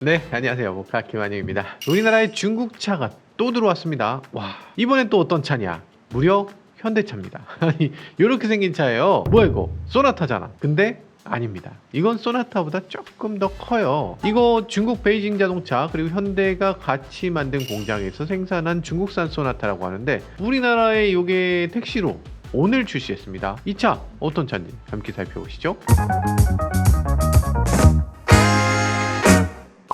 네, 안녕하세요. 모카 김한영입니다. 우리나라에 중국차가 또 들어왔습니다. 와, 이번엔 또 어떤 차냐? 무려 현대차입니다. 아니, 이렇게 생긴 차예요. 뭐야 이거? 소나타잖아. 근데 아닙니다. 이건 소나타보다 조금 더 커요. 이거 중국 베이징 자동차 그리고 현대가 같이 만든 공장에서 생산한 중국산 소나타라고 하는데 우리나라에 이게 택시로 오늘 출시했습니다. 이 차 어떤 차인지 함께 살펴보시죠.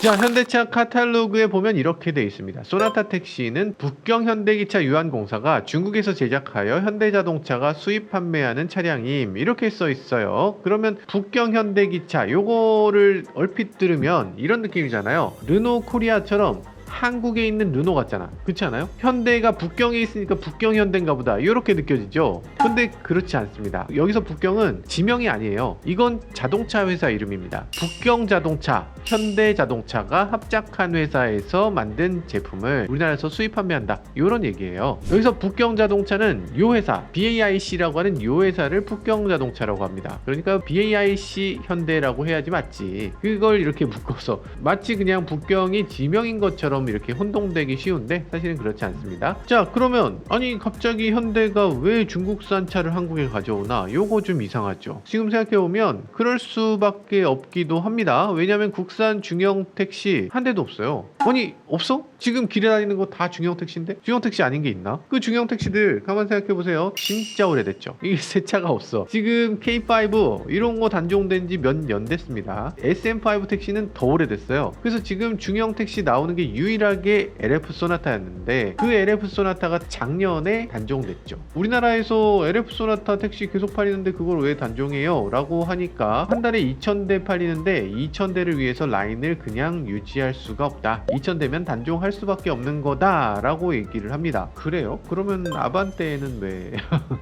자, 현대차 카탈로그에 보면 이렇게 되어 있습니다. 소나타 택시는 북경 현대기차 유한공사가 중국에서 제작하여 현대자동차가 수입 판매하는 차량임, 이렇게 써 있어요. 그러면 북경 현대기차 요거를 얼핏 들으면 이런 느낌이잖아요. 르노 코리아처럼 한국에 있는 르노 같잖아. 그렇지 않아요? 현대가 북경에 있으니까 북경 현대인가 보다 이렇게 느껴지죠. 근데 그렇지 않습니다. 여기서 북경은 지명이 아니에요. 이건 자동차 회사 이름입니다. 북경 자동차, 현대 자동차가 합작한 회사에서 만든 제품을 우리나라에서 수입 판매한다, 이런 얘기예요. 여기서 북경 자동차는 요 회사 BAIC라고 하는 요 회사를 북경 자동차라고 합니다. 그러니까 BAIC 현대라고 해야지 맞지. 그걸 이렇게 묶어서 마치 그냥 북경이 지명인 것처럼 이렇게 혼동되기 쉬운데 사실은 그렇지 않습니다. 자, 그러면 아니 갑자기 현대가 왜 중국산 차를 한국에 가져오나, 요거 좀 이상하죠. 지금 생각해보면 그럴 수밖에 없기도 합니다. 왜냐면 국산 중형 택시 한 대도 없어요. 아니 없어? 지금 길에 다니는 거 다 중형 택시인데? 중형 택시 아닌 게 있나? 그 중형 택시들 가만 생각해보세요. 진짜 오래됐죠. 이게 새 차가 없어. 지금 K5 이런 거 단종된 지 몇 년 됐습니다. SM5 택시는 더 오래됐어요. 그래서 지금 중형 택시 나오는 게 유일하게 LF 소나타였는데 그 LF 소나타가 작년에 단종됐죠. 우리나라에서 LF 소나타 택시 계속 팔리는데 그걸 왜 단종해요? 라고 하니까 한 달에 2,000대 팔리는데 2,000대를 위해서 라인을 그냥 유지할 수가 없다. 2,000대면 단종할 수밖에 없는 거다 라고 얘기를 합니다. 그래요? 그러면 아반떼는 왜?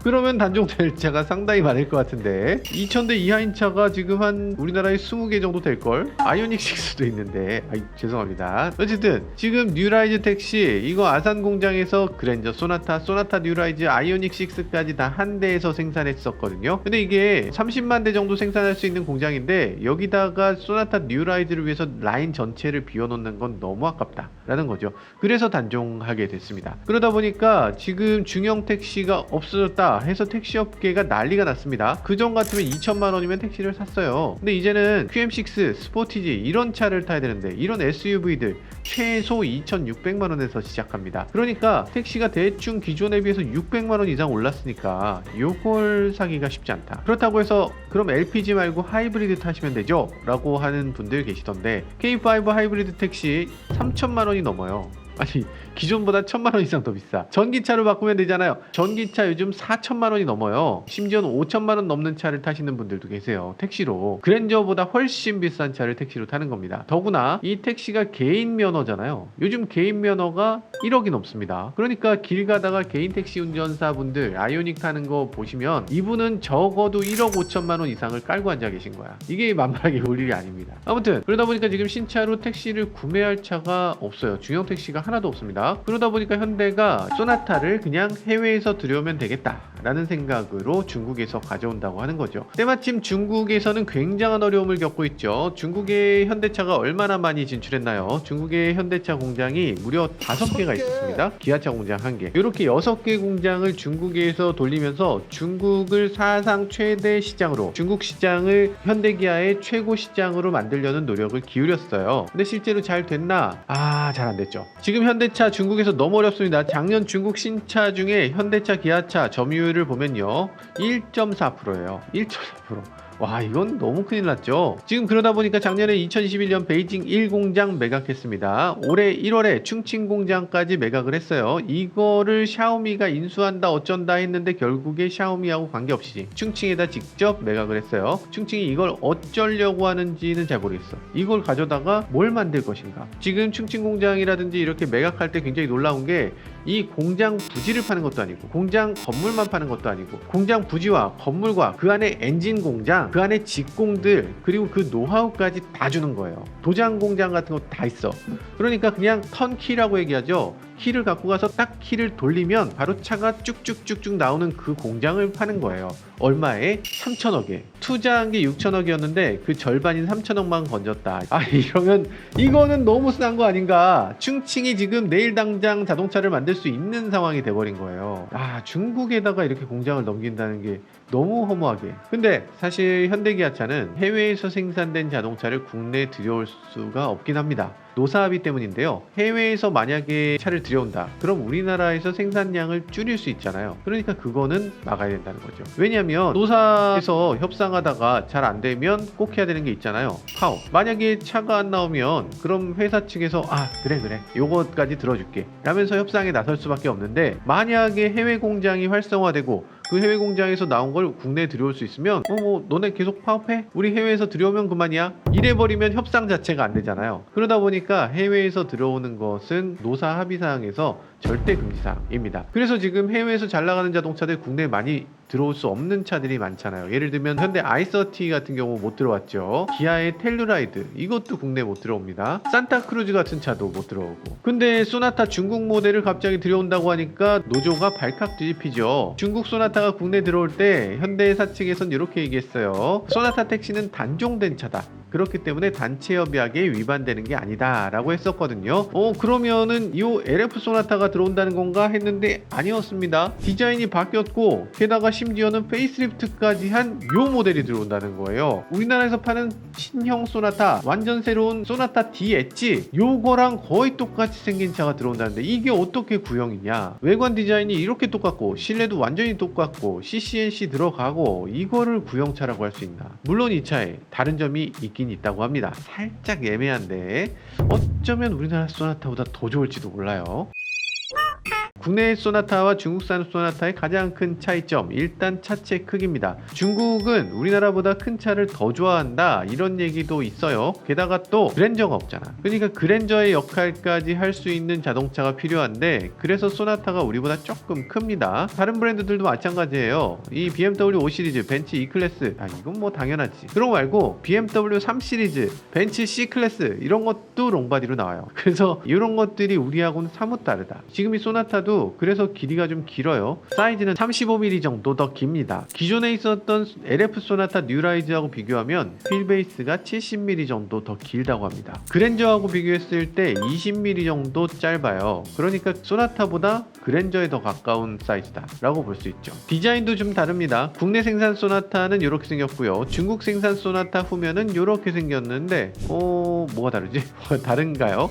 그러면 단종될 차가 상당히 많을 것 같은데 2,000대 이하인 차가 지금 한 우리나라에 20개 정도 될걸? 아이오닉 6도 있는데 죄송합니다. 어쨌든 지금 뉴라이즈 택시 이거 아산 공장에서 그랜저, 소나타 뉴라이즈, 아이오닉 6까지 다 한 대에서 생산했었거든요. 근데 이게 30만 대 정도 생산할 수 있는 공장인데 여기다가 소나타 뉴라이즈를 위해서 라인 전체를 비워놓는 건 너무 아깝다 라는 거죠. 그래서 단종하게 됐습니다. 그러다 보니까 지금 중형 택시가 없어졌다 해서 택시업계가 난리가 났습니다. 그전 같으면 2천만 원이면 택시를 샀어요. 근데 이제는 QM6, 스포티지 이런 차를 타야 되는데 이런 SUV들 최소 2,600만 원에서 시작합니다. 그러니까 택시가 대충 기존에 비해서 600만 원 이상 올랐으니까 요걸 사기가 쉽지 않다. 그렇다고 해서 그럼 LPG 말고 하이브리드 타시면 되죠? 라고 하는 분들 계시던데 K5 하이브리드 택시 3천만 원이 넘어요. 아니 기존보다 1,000만 원 이상 더 비싸. 전기차로 바꾸면 되잖아요. 전기차 요즘 4천만 원이 넘어요. 심지어는 5천만 원 넘는 차를 타시는 분들도 계세요. 택시로. 그랜저보다 훨씬 비싼 차를 택시로 타는 겁니다. 더구나 이 택시가 개인 면허잖아요. 요즘 개인 면허가 1억이 넘습니다. 그러니까 길 가다가 개인 택시 운전사분들 아이오닉 타는 거 보시면 이분은 적어도 1억 5천만 원 이상을 깔고 앉아 계신 거야. 이게 만만하게 올 일이 아닙니다. 아무튼 그러다 보니까 지금 신차로 택시를 구매할 차가 없어요. 중형 택시가 하나도 없습니다. 그러다 보니까 현대가 소나타를 그냥 해외에서 들여오면 되겠다 라는 생각으로 중국에서 가져온다고 하는 거죠. 때마침 중국에서는 굉장한 어려움을 겪고 있죠. 중국의 현대차가 얼마나 많이 진출했나요? 중국의 현대차 공장이 무려 5개가 있었습니다. 기아차 공장 1개, 이렇게 6개 공장을 중국에서 돌리면서 중국을 사상 최대 시장으로, 중국 시장을 현대기아의 최고 시장으로 만들려는 노력을 기울였어요. 근데 실제로 잘 됐나? 잘 안 됐죠. 지금 현대차 중국에서 너무 어렵습니다. 작년 중국 신차 중에 현대차, 기아차 점유율을 보면요 1.4%예요. 1.4%. 와, 이건 너무 큰일 났죠. 지금 그러다 보니까 작년에 2021년 베이징 1공장 매각했습니다. 올해 1월에 충칭 공장까지 매각을 했어요. 이거를 샤오미가 인수한다 어쩐다 했는데 결국에 샤오미하고 관계없이 충칭에다 직접 매각을 했어요. 충칭이 이걸 어쩌려고 하는지는 잘 모르겠어. 이걸 가져다가 뭘 만들 것인가. 지금 충칭 공장이라든지 이렇게 매각할 때 굉장히 놀라운 게 이 공장 부지를 파는 것도 아니고 공장 건물만 파는 것도 아니고 공장 부지와 건물과 그 안에 엔진 공장, 그 안에 직공들, 그리고 그 노하우까지 다 주는 거예요. 도장 공장 같은 거 다 있어. 그러니까 그냥 턴키라고 얘기하죠. 키를 갖고 가서 딱 키를 돌리면 바로 차가 쭉쭉쭉쭉 나오는 그 공장을 파는 거예요. 얼마에? 3천억에. 투자한 게 6천억이었는데 그 절반인 3천억만 건졌다. 아, 이러면 이거는 너무 싼 거 아닌가. 충칭이 지금 내일 당장 자동차를 만들 수 있는 상황이 돼버린 거예요. 아, 중국에다가 이렇게 공장을 넘긴다는 게 너무 허무하게. 근데 사실 현대기아차는 해외에서 생산된 자동차를 국내에 들여올 수가 없긴 합니다. 노사 합의 때문인데요. 해외에서 만약에 차를 들여온다. 그럼 우리나라에서 생산량을 줄일 수 있잖아요. 그러니까 그거는 막아야 된다는 거죠. 왜냐하면 노사에서 협상하다가 잘 안 되면 꼭 해야 되는 게 있잖아요. 파업. 만약에 차가 안 나오면 그럼 회사 측에서 그래 요것까지 들어줄게 라면서 협상에 나설 수밖에 없는데, 만약에 해외 공장이 활성화되고 그 해외 공장에서 나온 걸 국내에 들여올 수 있으면 너네 계속 파업해? 우리 해외에서 들여오면 그만이야? 이래버리면 협상 자체가 안 되잖아요. 그러다 보니까 해외에서 들어오는 것은 노사 합의사항에서 절대 금지사항입니다. 그래서 지금 해외에서 잘 나가는 자동차들 국내에 많이 들어올 수 없는 차들이 많잖아요. 예를 들면 현대 i30 같은 경우 못 들어왔죠. 기아의 텔루라이드 이것도 국내에 못 들어옵니다. 산타크루즈 같은 차도 못 들어오고. 근데 소나타 중국 모델을 갑자기 들여온다고 하니까 노조가 발칵 뒤집히죠. 중국 소나타가 국내에 들어올 때 현대사 측에선 이렇게 얘기했어요. 소나타 택시는 단종된 차다. 그렇기 때문에 단체 협약에 위반되는 게 아니다 라고 했었거든요. 그러면은 이 LF 소나타가 들어온다는 건가 했는데 아니었습니다. 디자인이 바뀌었고 게다가 심지어는 페이스리프트까지 한 요 모델이 들어온다는 거예요. 우리나라에서 파는 신형 소나타, 완전 새로운 소나타 D 엣지 요거랑 거의 똑같이 생긴 차가 들어온다는데 이게 어떻게 구형이냐. 외관 디자인이 이렇게 똑같고 실내도 완전히 똑같고 CCNC 들어가고 이거를 구형차라고 할 수 있나. 물론 이 차에 다른 점이 있긴 있다고 합니다. 살짝 애매한데 어쩌면 우리나라 소나타보다 더 좋을지도 몰라요. 국내 소나타와 중국산 소나타의 가장 큰 차이점, 일단 차체 크기입니다. 중국은 우리나라보다 큰 차를 더 좋아한다 이런 얘기도 있어요. 게다가 또 그랜저가 없잖아. 그러니까 그랜저의 역할까지 할 수 있는 자동차가 필요한데 그래서 소나타가 우리보다 조금 큽니다. 다른 브랜드들도 마찬가지예요. 이 BMW 5 시리즈, 벤츠 E 클래스, 이건 뭐 당연하지. 그런 거 말고 BMW 3 시리즈, 벤츠 C 클래스 이런 것도 롱바디로 나와요. 그래서 이런 것들이 우리하고는 사뭇 다르다. 지금 이 소나타도 그래서 길이가 좀 길어요. 사이즈는 35mm 정도 더 깁니다. 기존에 있었던 LF 소나타 뉴라이즈하고 비교하면 휠베이스가 70mm 정도 더 길다고 합니다. 그랜저하고 비교했을 때 20mm 정도 짧아요. 그러니까 소나타보다 그랜저에 더 가까운 사이즈다 라고 볼 수 있죠. 디자인도 좀 다릅니다. 국내 생산 소나타는 이렇게 생겼고요. 중국 생산 소나타 후면은 이렇게 생겼는데 뭐가 다르지? 다른가요?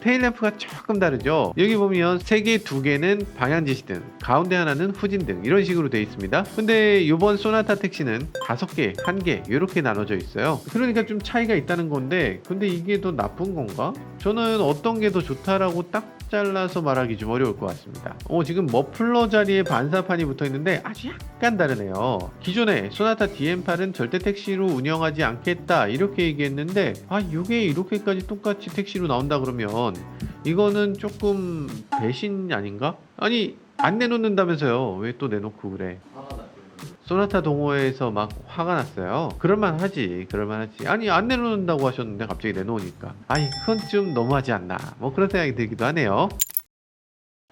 테일램프가 조금 다르죠. 여기 보면 3개, 2개는 방향지시등, 가운데 하나는 후진등 이런 식으로 되어 있습니다. 근데 이번 소나타 택시는 5개, 1개 이렇게 나눠져 있어요. 그러니까 좀 차이가 있다는 건데 근데 이게 더 나쁜 건가? 저는 어떤 게 더 좋다라고 딱 잘라서 말하기 좀 어려울 것 같습니다. 지금 머플러 자리에 반사판이 붙어 있는데 아주 약간 다르네요. 기존에 소나타 DM8은 절대 택시로 운영하지 않겠다 이렇게 얘기했는데 이게 이렇게까지 똑같이 택시로 나온다 그러면 이거는 조금 배신 아닌가? 아니 안 내놓는다면서요. 왜 또 내놓고 그래? 소나타 동호회에서 막 화가 났어요. 그럴만하지. 아니 안 내놓는다고 하셨는데 갑자기 내놓으니까 그건 좀 너무하지 않나 뭐 그런 생각이 들기도 하네요.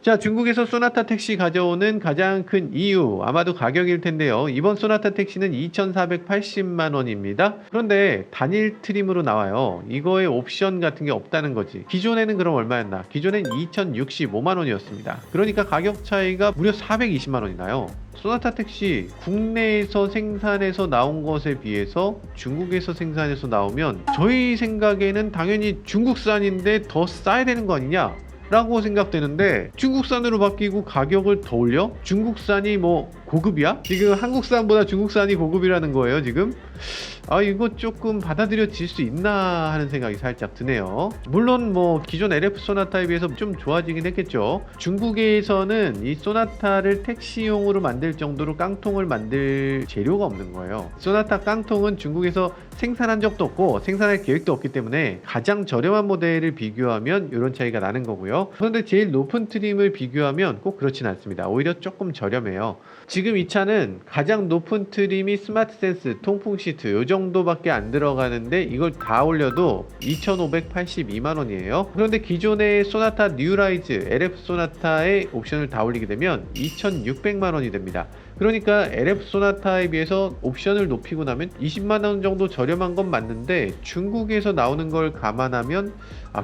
자, 중국에서 소나타 택시 가져오는 가장 큰 이유 아마도 가격일 텐데요. 이번 소나타 택시는 2,480만 원입니다. 그런데 단일 트림으로 나와요. 이거에 옵션 같은 게 없다는 거지. 기존에는 그럼 얼마였나? 기존엔 2,065만 원이었습니다. 그러니까 가격 차이가 무려 420만 원이 나요. 소나타 택시 국내에서 생산해서 나온 것에 비해서 중국에서 생산해서 나오면 저희 생각에는 당연히 중국산인데 더 싸야 되는 거 아니냐? 라고 생각되는데 중국산으로 바뀌고 가격을 더 올려? 중국산이 뭐 고급이야? 지금 한국산보다 중국산이 고급이라는 거예요 지금? 이거 조금 받아들여질 수 있나 하는 생각이 살짝 드네요. 물론 뭐 기존 LF 소나타에 비해서 좀 좋아지긴 했겠죠. 중국에서는 이 소나타를 택시용으로 만들 정도로 깡통을 만들 재료가 없는 거예요. 소나타 깡통은 중국에서 생산한 적도 없고 생산할 계획도 없기 때문에 가장 저렴한 모델을 비교하면 이런 차이가 나는 거고요. 그런데 제일 높은 트림을 비교하면 꼭 그렇진 않습니다. 오히려 조금 저렴해요. 지금 이 차는 가장 높은 트림이 스마트 센스, 통풍 시트 요 정도밖에 안 들어가는데 이걸 다 올려도 2,582만 원이에요. 그런데 기존의 소나타 뉴라이즈 LF 소나타의 옵션을 다 올리게 되면 2,600만 원이 됩니다. 그러니까 LF 소나타에 비해서 옵션을 높이고 나면 20만 원 정도 저렴한 건 맞는데 중국에서 나오는 걸 감안하면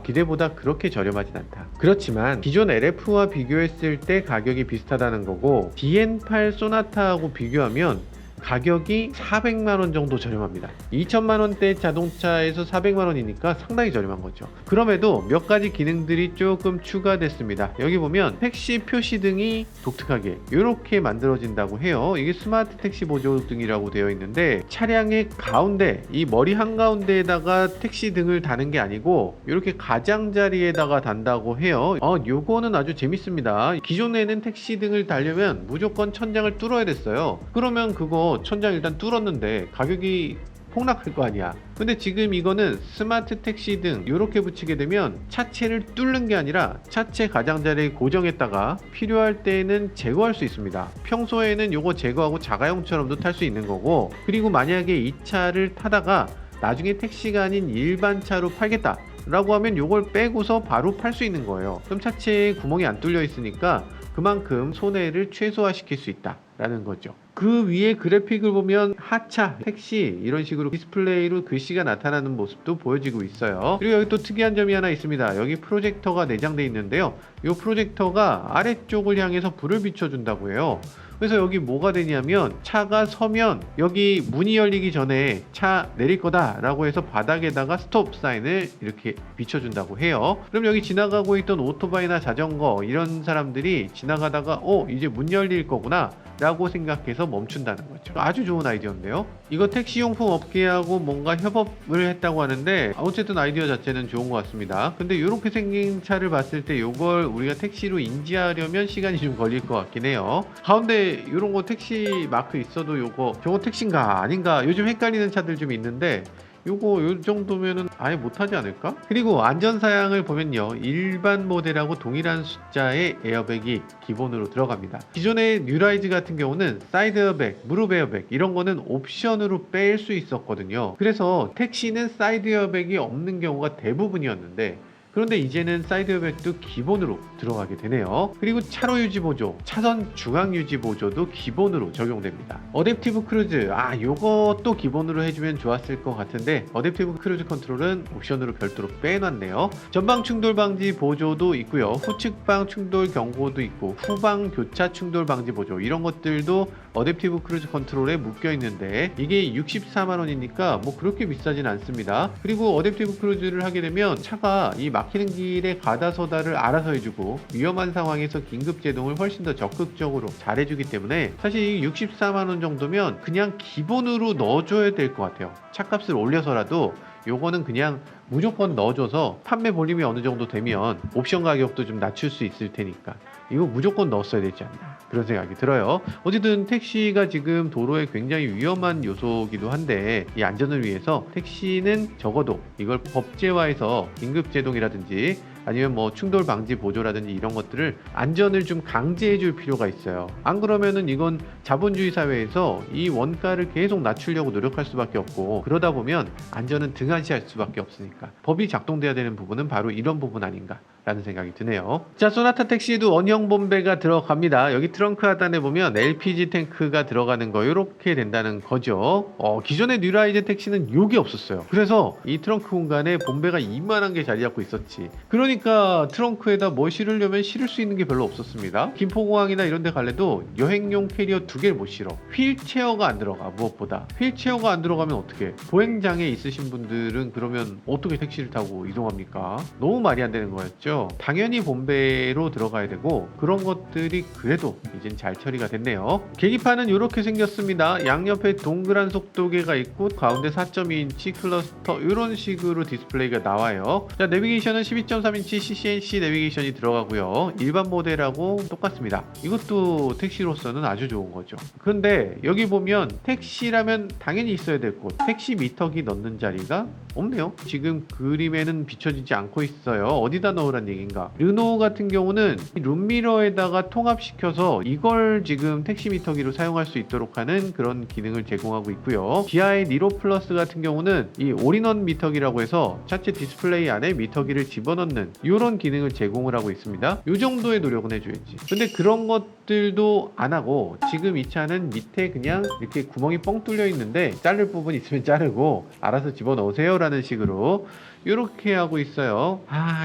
기대보다 그렇게 저렴하진 않다. 그렇지만 기존 LF와 비교했을 때 가격이 비슷하다는 거고 DN8 소나타하고 비교하면 가격이 400만 원 정도 저렴합니다. 2천만 원대 자동차에서 400만 원이니까 상당히 저렴한 거죠. 그럼에도 몇 가지 기능들이 조금 추가됐습니다. 여기 보면 택시 표시 등이 독특하게 이렇게 만들어진다고 해요. 이게 스마트 택시 보조 등이라고 되어 있는데 차량의 가운데 이 머리 한가운데에다가 택시 등을 다는 게 아니고 이렇게 가장자리에다가 단다고 해요. 요거는 아주 재밌습니다. 기존에는 택시 등을 달려면 무조건 천장을 뚫어야 됐어요. 그러면 그거 천장 일단 뚫었는데 가격이 폭락할 거 아니야. 근데 지금 이거는 스마트 택시 등 이렇게 붙이게 되면 차체를 뚫는 게 아니라 차체 가장자리에 고정했다가 필요할 때는 제거할 수 있습니다. 평소에는 요거 제거하고 자가용처럼도 탈 수 있는 거고, 그리고 만약에 이 차를 타다가 나중에 택시가 아닌 일반 차로 팔겠다 라고 하면 요걸 빼고서 바로 팔 수 있는 거예요. 그럼 차체에 구멍이 안 뚫려 있으니까 그만큼 손해를 최소화시킬 수 있다 라는 거죠. 그 위에 그래픽을 보면 하차, 택시 이런 식으로 디스플레이로 글씨가 나타나는 모습도 보여지고 있어요. 그리고 여기 또 특이한 점이 하나 있습니다. 여기 프로젝터가 내장되어 있는데요. 이 프로젝터가 아래쪽을 향해서 불을 비춰준다고 해요. 그래서 여기 뭐가 되냐면 차가 서면 여기 문이 열리기 전에 차 내릴 거다 라고 해서 바닥에다가 스톱 사인을 이렇게 비춰준다고 해요. 그럼 여기 지나가고 있던 오토바이나 자전거 이런 사람들이 지나가다가 이제 문 열릴 거구나 라고 생각해서 멈춘다는 거죠. 아주 좋은 아이디어인데요. 이거 택시용품 업계하고 뭔가 협업을 했다고 하는데 어쨌든 아이디어 자체는 좋은 것 같습니다. 근데 이렇게 생긴 차를 봤을 때 이걸 우리가 택시로 인지하려면 시간이 좀 걸릴 것 같긴 해요. 가운데 이런 거 택시 마크 있어도 저거 택시인가 아닌가 요즘 헷갈리는 차들 좀 있는데 요 정도면은 아예 못하지 않을까? 그리고 안전사양을 보면요, 일반 모델하고 동일한 숫자의 에어백이 기본으로 들어갑니다. 기존의 뉴라이즈 같은 경우는 사이드 에어백, 무릎 에어백 이런 거는 옵션으로 뺄 수 있었거든요. 그래서 택시는 사이드 에어백이 없는 경우가 대부분이었는데, 그런데 이제는 사이드 에어백도 기본으로 들어가게 되네요. 그리고 차로 유지 보조, 차선 중앙 유지 보조도 기본으로 적용됩니다. 어댑티브 크루즈, 요것도 기본으로 해주면 좋았을 것 같은데 어댑티브 크루즈 컨트롤은 옵션으로 별도로 빼놨네요. 전방 충돌 방지 보조도 있고요. 후측방 충돌 경고도 있고 후방 교차 충돌 방지 보조 이런 것들도 어댑티브 크루즈 컨트롤에 묶여 있는데 이게 64만 원이니까 뭐 그렇게 비싸진 않습니다. 그리고 어댑티브 크루즈를 하게 되면 차가 이 막히는 길에 가다서다를 알아서 해주고 위험한 상황에서 긴급 제동을 훨씬 더 적극적으로 잘해주기 때문에 사실 64만 원 정도면 그냥 기본으로 넣어줘야 될 것 같아요. 차값을 올려서라도 요거는 그냥 무조건 넣어줘서 판매 볼륨이 어느 정도 되면 옵션 가격도 좀 낮출 수 있을 테니까 이거 무조건 넣었어야 되지 않나 그런 생각이 들어요. 어쨌든 택시가 지금 도로에 굉장히 위험한 요소이기도 한데 이 안전을 위해서 택시는 적어도 이걸 법제화해서 긴급제동이라든지 아니면 뭐 충돌 방지 보조라든지 이런 것들을 안전을 좀 강제해 줄 필요가 있어요. 안 그러면은 이건 자본주의 사회에서 이 원가를 계속 낮추려고 노력할 수밖에 없고 그러다 보면 안전은 등한시할 수밖에 없으니까 법이 작동돼야 되는 부분은 바로 이런 부분 아닌가 라는 생각이 드네요. 자, 소나타 택시에도 원형 본배가 들어갑니다. 여기 트렁크 하단에 보면 LPG 탱크가 들어가는 거 이렇게 된다는 거죠. 기존의 뉴라이즈 택시는 요게 없었어요. 그래서 이 트렁크 공간에 본배가 이만한 게 자리 잡고 있었지. 그러니까 트렁크에다 뭐 실으려면 실을 수 있는 게 별로 없었습니다. 김포공항이나 이런 데 갈래도 여행용 캐리어 2개를 못 실어. 휠체어가 안 들어가. 무엇보다 휠체어가 안 들어가면 어떻게 보행장애 있으신 분들은 그러면 어떻게 택시를 타고 이동합니까? 너무 말이 안 되는 거였죠. 당연히 본배로 들어가야 되고 그런 것들이 그래도 이젠 잘 처리가 됐네요. 계기판은 이렇게 생겼습니다. 양옆에 동그란 속도계가 있고 가운데 4.2인치 클러스터 이런 식으로 디스플레이가 나와요. 자, 내비게이션은 12.3인치 CCNC 내비게이션이 들어가고요. 일반 모델하고 똑같습니다. 이것도 택시로서는 아주 좋은 거죠. 그런데 여기 보면 택시라면 당연히 있어야 될 곳 택시 미터기 넣는 자리가 없네요. 지금 지금 그림에는 비춰지지 않고 있어요. 어디다 넣으란 얘기인가? 르노 같은 경우는 룸미러에다가 통합시켜서 이걸 지금 택시 미터기로 사용할 수 있도록 하는 그런 기능을 제공하고 있고요. 기아의 니로 플러스 같은 경우는 이 올인원 미터기라고 해서 차체 디스플레이 안에 미터기를 집어넣는 이런 기능을 제공을 하고 있습니다. 이 정도의 노력은 해줘야지. 근데 그런 것들도 안 하고 지금 이 차는 밑에 그냥 이렇게 구멍이 뻥 뚫려 있는데 자를 부분 있으면 자르고 알아서 집어넣으세요 라는 식으로 이렇게 하고 있어요.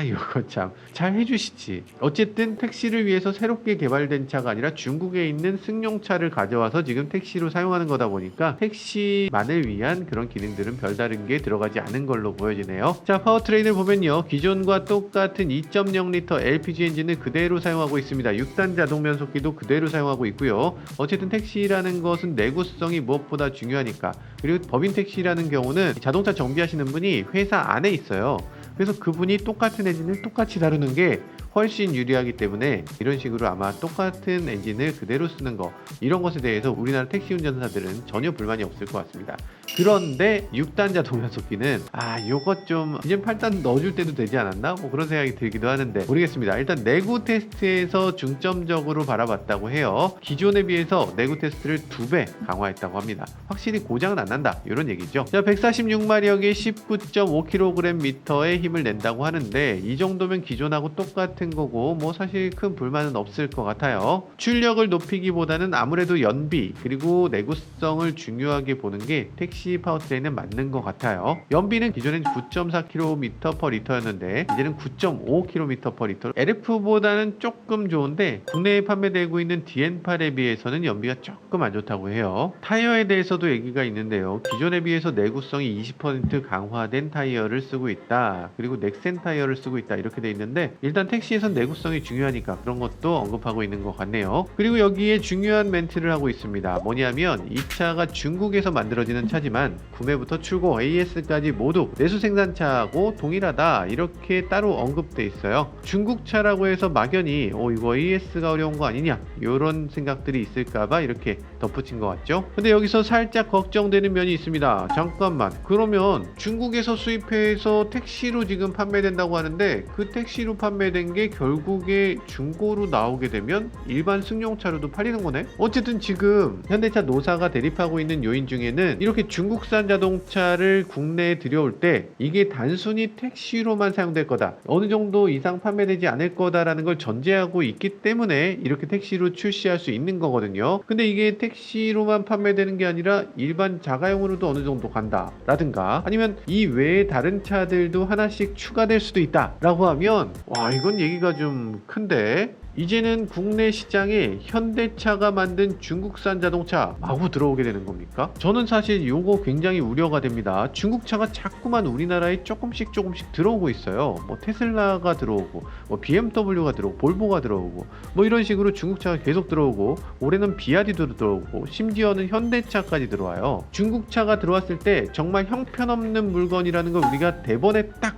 이거 참 잘 해주시지. 어쨌든 택시를 위해서 새롭게 개발된 차가 아니라 중국에 있는 승용차를 가져와서 지금 택시로 사용하는 거다 보니까 택시만을 위한 그런 기능들은 별다른 게 들어가지 않은 걸로 보여지네요. 자, 파워트레인을 보면요, 기존과 똑같은 2.0L LPG 엔진을 그대로 사용하고 있습니다. 6단 자동 변속기도 그대로 사용하고 있고요. 어쨌든 택시라는 것은 내구성이 무엇보다 중요하니까. 그리고 법인 택시라는 경우는 자동차 정비하시는 분이 회사 안에 있어요. 그래서 그분이 똑같은 엔진을 똑같이 다루는 게 훨씬 유리하기 때문에 이런 식으로 아마 똑같은 엔진을 그대로 쓰는 거, 이런 것에 대해서 우리나라 택시 운전사들은 전혀 불만이 없을 것 같습니다. 그런데 6단 자동 변속기는 요것 좀 이제 8단 넣어줄 때도 되지 않았나? 뭐 그런 생각이 들기도 하는데 모르겠습니다. 일단 내구 테스트에서 중점적으로 바라봤다고 해요. 기존에 비해서 내구 테스트를 2배 강화했다고 합니다. 확실히 고장은 안 난다, 이런 얘기죠. 자, 146마력에 19.5kgm의 힘을 낸다고 하는데 이 정도면 기존하고 똑같은 거고 뭐 사실 큰 불만은 없을 것 같아요. 출력을 높이기보다는 아무래도 연비 그리고 내구성을 중요하게 보는 게 택시 파워트레인은 맞는 것 같아요. 연비는 기존엔 9.4km/L였는데 이제는 9.5km/L. LF보다는 조금 좋은데 국내에 판매되고 있는 DN8에 비해서는 연비가 조금 안 좋다고 해요. 타이어에 대해서도 얘기가 있는데요. 기존에 비해서 내구성이 20% 강화된 타이어를 쓰고 있다. 그리고 넥센 타이어를 쓰고 있다. 이렇게 돼 있는데 일단 택시에선 내구성이 중요하니까 그런 것도 언급하고 있는 것 같네요. 그리고 여기에 중요한 멘트를 하고 있습니다. 뭐냐면 이 차가 중국에서 만들어지는 차지만 구매부터 출고, AS까지 모두 내수 생산차하고 동일하다, 이렇게 따로 언급돼 있어요. 중국 차라고 해서 막연히 이거 AS가 어려운 거 아니냐, 이런 생각들이 있을까봐 이렇게 덧붙인 것 같죠. 근데 여기서 살짝 걱정되는 면이 있습니다. 잠깐만, 그러면 중국에서 수입해서 택시로 지금 판매된다고 하는데 그 택시로 판매된 게 결국에 중고로 나오게 되면 일반 승용차로도 팔리는 거네? 어쨌든 지금 현대차 노사가 대립하고 있는 요인 중에는 이렇게 중국산 자동차를 국내에 들여올 때 이게 단순히 택시로만 사용될 거다, 어느 정도 이상 판매되지 않을 거다라는 걸 전제하고 있기 때문에 이렇게 택시로 출시할 수 있는 거거든요. 근데 이게 택시로만 판매되는 게 아니라 일반 자가용으로도 어느 정도 간다 라든가 아니면 이 외에 다른 차들도 하나씩 추가될 수도 있다 라고 하면 이건 얘기가 좀 큰데, 이제는 국내 시장에 현대차가 만든 중국산 자동차 마구 들어오게 되는 겁니까? 저는 사실 요거 굉장히 우려가 됩니다. 중국차가 자꾸만 우리나라에 조금씩 들어오고 있어요. 뭐 테슬라가 들어오고, 뭐 BMW가 들어오고, 볼보가 들어오고, 뭐 이런 식으로 중국차가 계속 들어오고, 올해는 비아디도 들어오고, 심지어는 현대차까지 들어와요. 중국차가 들어왔을 때 정말 형편없는 물건이라는 걸 우리가 대번에 딱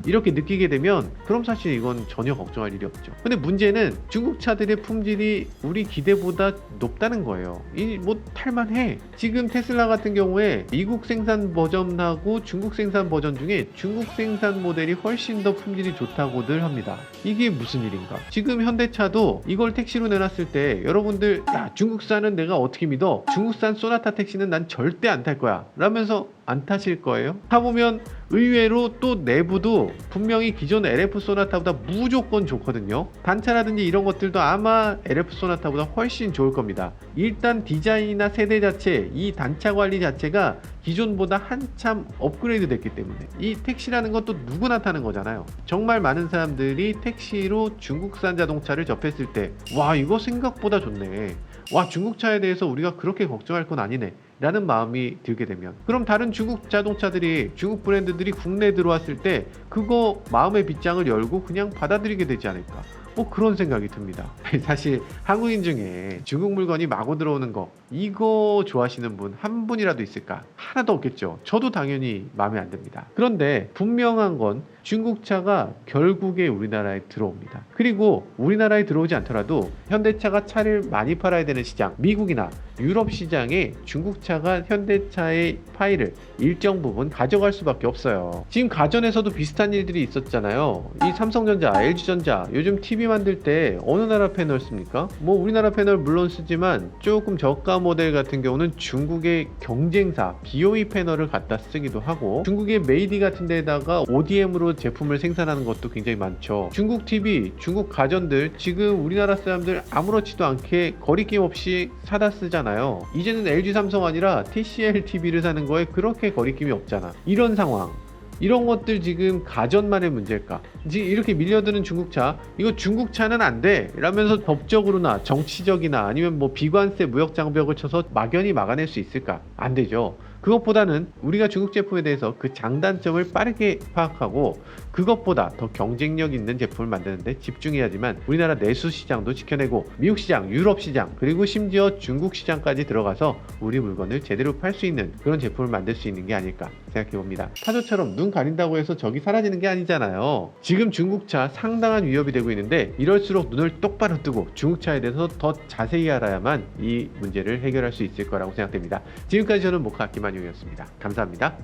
이렇게 느끼게 되면 그럼 사실 이건 전혀 걱정할 일이 없죠. 근데 문제는 중국 차들의 품질이 우리 기대보다 높다는 거예요. 뭐 탈만해. 지금 테슬라 같은 경우에 미국 생산 버전하고 중국 생산 버전 중에 중국 생산 모델이 훨씬 더 품질이 좋다고들 합니다. 이게 무슨 일인가? 지금 현대차도 이걸 택시로 내놨을 때 여러분들, 야, 중국산은 내가 어떻게 믿어? 중국산 소나타 택시는 난 절대 안 탈 거야 라면서 안 타실 거예요? 타보면 의외로 또 내부도 분명히 기존 LF 소나타보다 무조건 좋거든요. 단차라든지 이런 것들도 아마 LF 소나타보다 훨씬 좋을 겁니다. 일단 디자인이나 세대 자체, 이 단차 관리 자체가 기존보다 한참 업그레이드 됐기 때문에 이 택시라는 건 또 누구나 타는 거잖아요. 정말 많은 사람들이 택시로 중국산 자동차를 접했을 때 이거 생각보다 좋네, 중국차에 대해서 우리가 그렇게 걱정할 건 아니네 라는 마음이 들게 되면, 그럼 다른 중국 자동차들이, 중국 브랜드들이 국내에 들어왔을 때 그거 마음의 빗장을 열고 그냥 받아들이게 되지 않을까, 그런 생각이 듭니다. 사실 한국인 중에 중국 물건이 마구 들어오는 거, 이거 좋아하시는 분 한 분이라도 있을까? 하나도 없겠죠. 저도 당연히 마음에 안 듭니다. 그런데 분명한 건 중국차가 결국에 우리나라에 들어옵니다. 그리고 우리나라에 들어오지 않더라도 현대차가 차를 많이 팔아야 되는 시장, 미국이나 유럽 시장에 중국차가 현대차의 파일을 일정 부분 가져갈 수밖에 없어요. 지금 가전에서도 비슷한 일들이 있었잖아요. 이 삼성전자, LG전자 요즘 TV 만들 때 어느 나라 패널 씁니까? 뭐 우리나라 패널 물론 쓰지만 조금 저가 모델 같은 경우는 중국의 경쟁사 BOE 패널을 갖다 쓰기도 하고, 중국의 메이디 같은 데다가 ODM으로 제품을 생산하는 것도 굉장히 많죠. 중국 TV, 중국 가전들 지금 우리나라 사람들 아무렇지도 않게 거리낌 없이 사다 쓰잖아요. 이제는 LG 삼성 아니라 TCL TV를 사는 거에 그렇게 거리낌이 없잖아. 이런 상황, 이런 것들 지금 가전만의 문제일까? 지금 이렇게 밀려드는 중국차, 이거 중국차는 안 돼! 라면서 법적으로나 정치적이나 아니면 뭐 비관세 무역 장벽을 쳐서 막연히 막아낼 수 있을까? 안 되죠. 그것보다는 우리가 중국 제품에 대해서 그 장단점을 빠르게 파악하고 그것보다 더 경쟁력 있는 제품을 만드는데 집중해야지만 우리나라 내수 시장도 지켜내고 미국 시장, 유럽 시장, 그리고 심지어 중국 시장까지 들어가서 우리 물건을 제대로 팔 수 있는 그런 제품을 만들 수 있는 게 아닐까 생각해 봅니다. 타조처럼 눈 가린다고 해서 적이 사라지는 게 아니잖아요. 지금 중국차 상당한 위협이 되고 있는데 이럴수록 눈을 똑바로 뜨고 중국차에 대해서 더 자세히 알아야만 이 문제를 해결할 수 있을 거라고 생각됩니다. 지금까지 저는 모카 김한용이었습니다. 감사합니다.